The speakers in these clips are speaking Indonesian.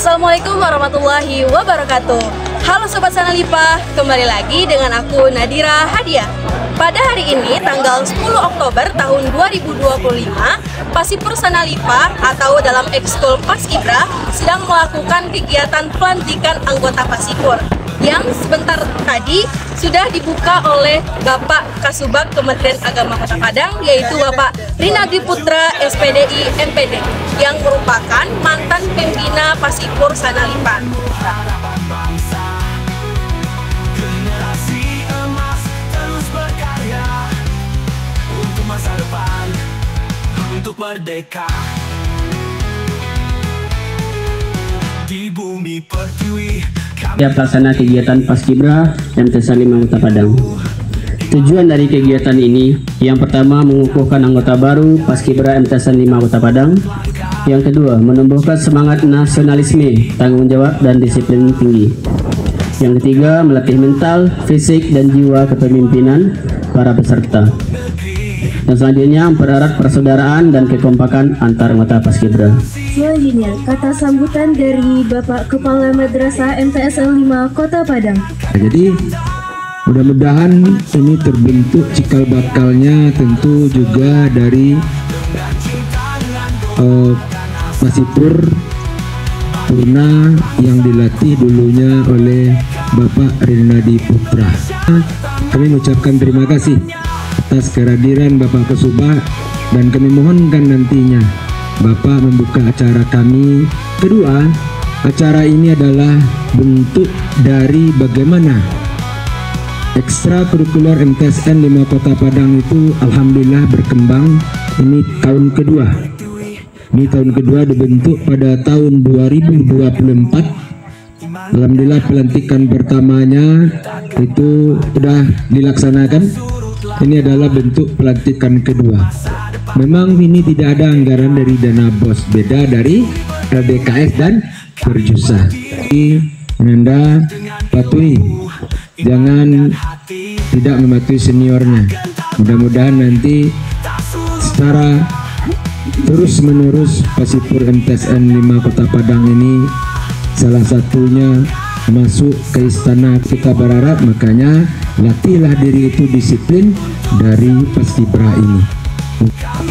Assalamualaikum warahmatullahi wabarakatuh. Halo Sobat Sanalipa, kembali lagi dengan aku Nadira Hadiah. Pada hari ini tanggal 10 Oktober tahun 2025, Pasipur Sanalipa atau dalam ekskul Paskibra sedang melakukan kegiatan pelantikan anggota Pasipur yang sebentar tadi sudah dibuka oleh Bapak Kasubag Kementerian Agama Kota Padang, yaitu Bapak Rinaldi Putra SPDI MPD yang merupakan mantan pembina Pasipur Sanalipa. Masa depan untuk merdeka di bumi pertiwi. Setiap pelaksana kegiatan Paskibra MTS 5 Kota Padang. Tujuan dari kegiatan ini, yang pertama mengukuhkan anggota baru Paskibra MTS 5 Kota Padang. Yang kedua, menumbuhkan semangat nasionalisme, tanggung jawab dan disiplin tinggi. Yang ketiga, melatih mental, fisik dan jiwa kepemimpinan para peserta. Dan selanjutnya mempererat persaudaraan dan kekompakan antar anggota Paskibra. Selanjutnya, kata sambutan dari Bapak Kepala Madrasah MTS 5 Kota Padang. Jadi mudah-mudahan ini terbentuk cikal bakalnya tentu juga dari Pasipur Purna yang dilatih dulunya oleh Bapak Rinaldi Putra. Kami mengucapkan terima kasih atas kehadiran Bapak Kasubag dan kami mohonkan nantinya Bapak membuka acara kami. Kedua, acara ini adalah bentuk dari bagaimana ekstrakurikuler MTSN 5 Kota Padang itu alhamdulillah berkembang. Ini tahun kedua. Ini tahun kedua dibentuk pada tahun 2024. Alhamdulillah pelantikan pertamanya itu sudah dilaksanakan. Ini adalah bentuk pelantikan kedua. Memang ini tidak ada anggaran dari dana BOS, beda dari LDKS dan Perjusa. Anda patuhi, jangan tidak mematuhi seniornya. Mudah-mudahan nanti secara terus menerus Pasipur MTSN 5 Kota Padang ini salah satunya masuk ke istana kita berharap, makanya latihlah diri itu disiplin dari Paskibra ini.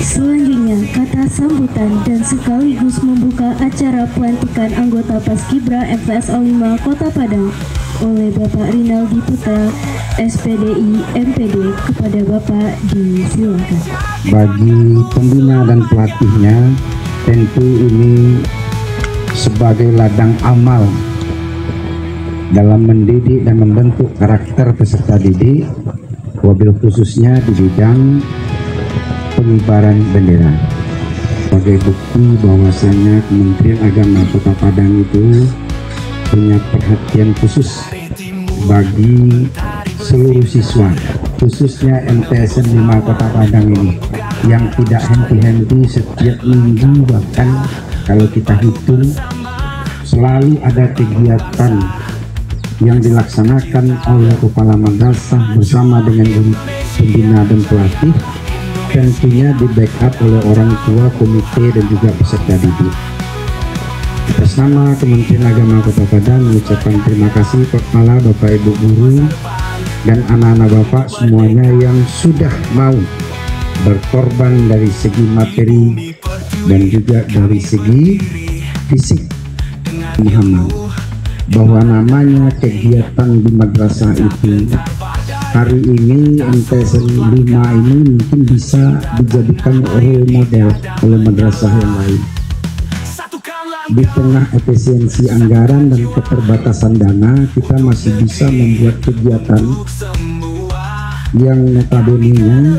Selanjutnya, kata sambutan dan sekaligus membuka acara pelantikan anggota Paskibra MTS 5 Kota Padang oleh Bapak Rinaldi Putra SPDI MPD. Kepada Bapak disilakan. Bagi pembina dan pelatihnya, tentu ini sebagai ladang amal dalam mendidik dan membentuk karakter peserta didik, wabil khususnya di bidang pengibaran bendera. Sebagai bukti bahwasanya Kementerian Agama Kota Padang itu punya perhatian khusus bagi seluruh siswa, khususnya MTSN 5 Kota Padang ini yang tidak henti-henti setiap minggu, bahkan kalau kita hitung selalu ada kegiatan yang dilaksanakan oleh kepala madrasah bersama dengan guru pembina dan pelatih, tentunya di backup oleh orang tua, komite dan juga peserta didik. Atas nama Kementerian Agama Kota Padang mengucapkan terima kasih kepala Bapak Ibu guru dan anak-anak Bapak semuanya yang sudah mau berkorban dari segi materi dan juga dari segi fisik. Pemahaman bahwa namanya kegiatan di madrasah itu hari ini MTSN 5 ini mungkin bisa dijadikan role model oleh madrasah yang lain. Di tengah efisiensi anggaran dan keterbatasan dana, kita masih bisa membuat kegiatan yang notabene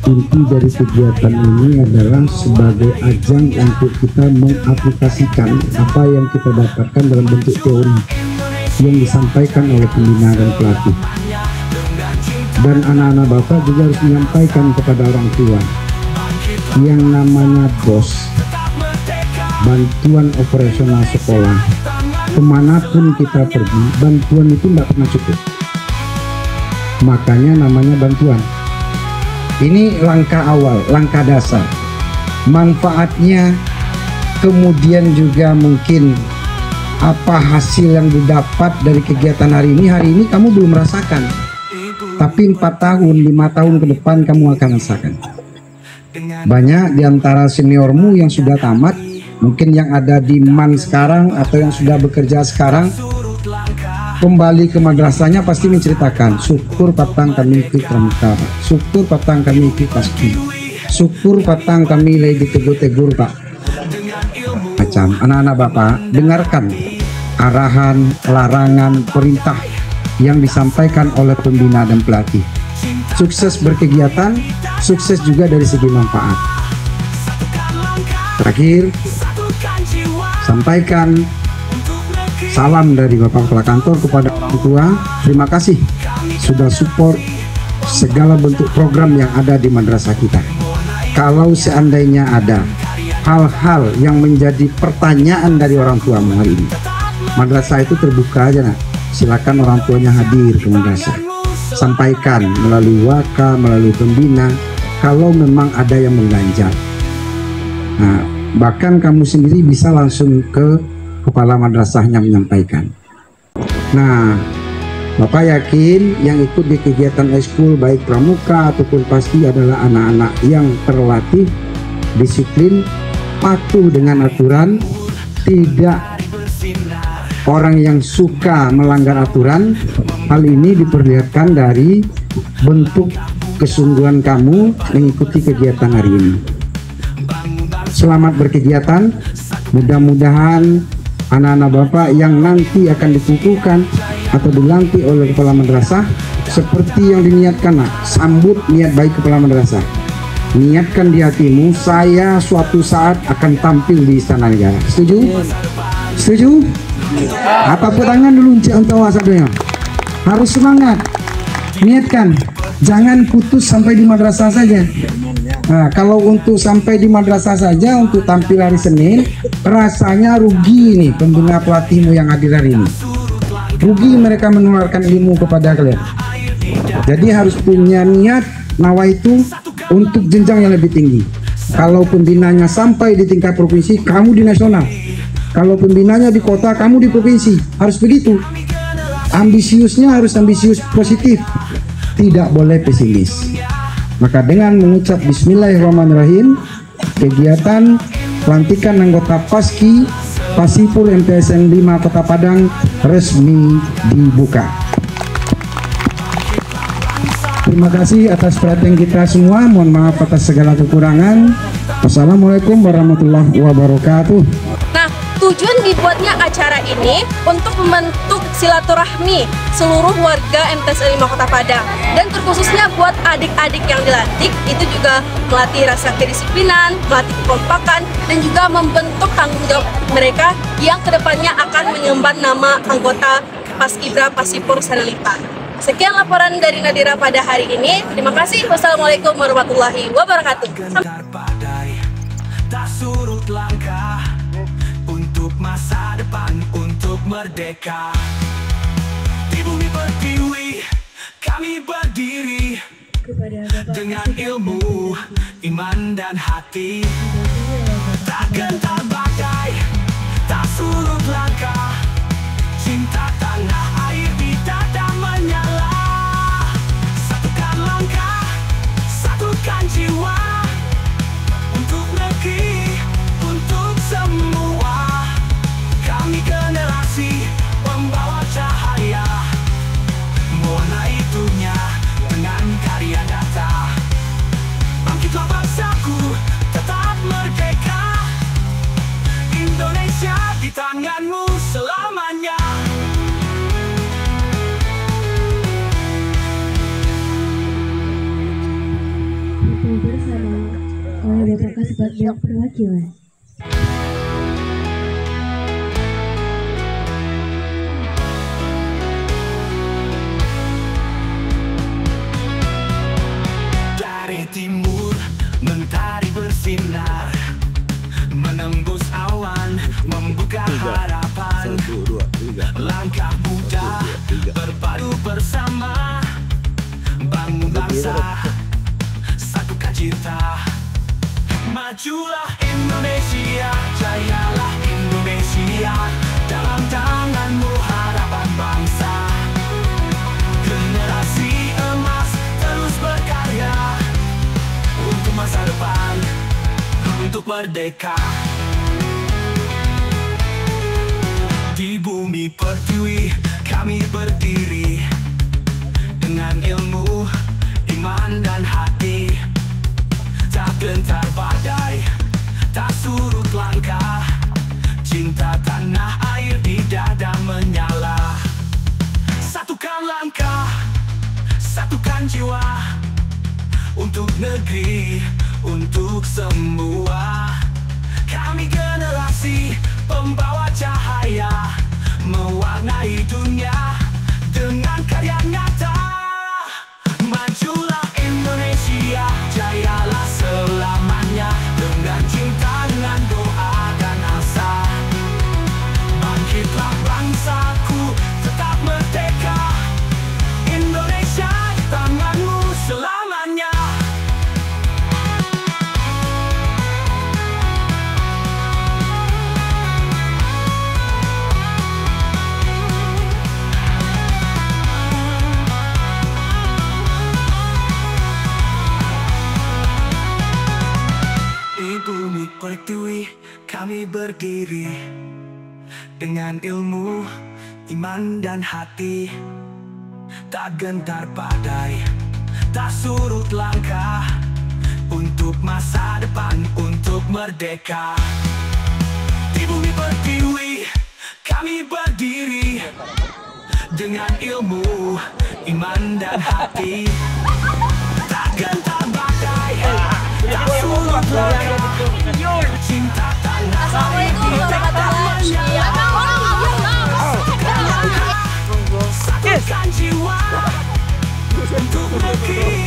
inti dari kegiatan ini adalah sebagai ajang untuk kita mengaplikasikan apa yang kita dapatkan dalam bentuk teori yang disampaikan oleh pembina dan pelatih. Dan anak-anak Bapak juga harus menyampaikan kepada orang tua yang namanya BOS, bantuan operasional sekolah. Kemanapun kita pergi, bantuan itu tidak pernah cukup. Makanya namanya bantuan. Ini langkah awal, langkah dasar. Manfaatnya kemudian juga mungkin apa hasil yang didapat dari kegiatan hari ini kamu belum merasakan. Tapi 4 tahun, 5 tahun ke depan kamu akan rasakan. Banyak di antara seniormu yang sudah tamat, mungkin yang ada di MAN sekarang atau yang sudah bekerja sekarang, kembali ke madrasahnya pasti menceritakan, syukur patang kami ikut pramuka, syukur patang kami ikut paski, syukur patang kami lagi ditegur-tegur Pak. Macam anak-anak Bapak, dengarkan arahan, larangan, perintah yang disampaikan oleh pembina dan pelatih. Sukses berkegiatan, sukses juga dari segi manfaat. Terakhir, sampaikan salam dari Bapak Kepala Kantor kepada orang tua. Terima kasih sudah support segala bentuk program yang ada di madrasah kita. Kalau seandainya ada hal-hal yang menjadi pertanyaan dari orang tua hari ini, madrasah itu terbuka aja, nak. Silakan orang tuanya hadir ke madrasah. Sampaikan melalui waka, melalui pembina, kalau memang ada yang mengganjal. Nah, bahkan kamu sendiri bisa langsung ke kepala madrasahnya menyampaikan. Nah, Bapak yakin yang ikut di kegiatan ekskul baik pramuka ataupun paski adalah anak-anak yang terlatih, disiplin, patuh dengan aturan, tidak orang yang suka melanggar aturan. Hal ini diperlihatkan dari bentuk kesungguhan kamu mengikuti kegiatan hari ini. Selamat berkegiatan. Mudah-mudahan anak-anak Bapak yang nanti akan dikukuhkan atau dilantik oleh kepala madrasah seperti yang diniatkan, nak. Sambut niat baik kepala madrasah. Niatkan di hatimu, saya suatu saat akan tampil di Istana Negara. Setuju? Setuju? Apa tangan dulu untuk asadnya. Harus semangat. Niatkan. Jangan putus sampai di madrasah saja. Nah, kalau untuk sampai di madrasah saja untuk tampil hari Senin, rasanya rugi nih pembina pelatihmu yang hadir hari ini. Rugi mereka menularkan ilmu kepada kalian. Jadi harus punya niat nawaitu untuk jenjang yang lebih tinggi. Kalau pembinanya sampai di tingkat provinsi, kamu di nasional. Kalau pembinanya di kota, kamu di provinsi. Harus begitu. Ambisiusnya harus ambisius positif, tidak boleh pesimis. Maka dengan mengucap Bismillahirrahmanirrahim, kegiatan pelantikan anggota Paski Pasiful MTSN 5 Kota Padang resmi dibuka. Terima kasih atas perhatian kita semua. Mohon maaf atas segala kekurangan. Wassalamualaikum warahmatullahi wabarakatuh. Nah, tujuan dibuatnya acara ini untuk membentuk silaturahmi seluruh warga MTSN 5 Kota Padang, dan terkhususnya buat adik-adik yang dilantik itu juga melatih rasa kedisiplinan, melatih kekompakan, dan juga membentuk tanggung jawab mereka yang kedepannya akan mengemban nama anggota Paskibra Pasifur Sanalipa. Sekian laporan dari Nadira pada hari ini. Terima kasih. Wassalamualaikum warahmatullahi wabarakatuh. Tak surut langkah untuk masa depan, untuk merdeka. Di bumi pertiwi kami berdiri dengan ilmu, iman dan hati. Tak gentar badai, tak surut langkah. Cinta tanah air di dada menyala. Satukan langkah, satukan jiwa. Untuk negeri, untuk semua. Kami generasi pembawa cahaya. Warna itunya dengan karya nyata. Bangkitlah bangsaku, tetap merdeka. Indonesia di tanganmu selamanya. Bersama oleh Bapak Kasubag dan Perwakilan. Dari timur mentari bersinar, menembus awan, membuka harapan. Langkah muda berpadu bersama, bangun bangsa, satukan cita. Majulah Indonesia, jayalah Indonesia dalam untuk merdeka. Di bumi pertiwi kami berdiri dengan ilmu, iman dan hati. Tak gentar badai, tak surut langkah. Cinta tanah air di dada menyala. Satukan langkah, satukan jiwa, untuk negeri, untuk semua. Kami generasi pembawa cahaya, mewarnai dunia dengan karya nyata. Majulah Indonesia, jayalah selamanya, dengan cinta, dengan doa dan asa. Bangkitlah bangsaku, tetap merdeka. Indonesia di tanganmu selamanya. Bumi pertiwi kami berdiri dengan ilmu, iman dan hati. Tak gentar badai, tak surut langkah, untuk masa depan, untuk merdeka. Di bumi pertiwi kami berdiri dengan ilmu, iman dan hati. Tak gentar badai, tak surut langkah, cinta tanah air di dada menyala. Satukan jiwa untuk negeri,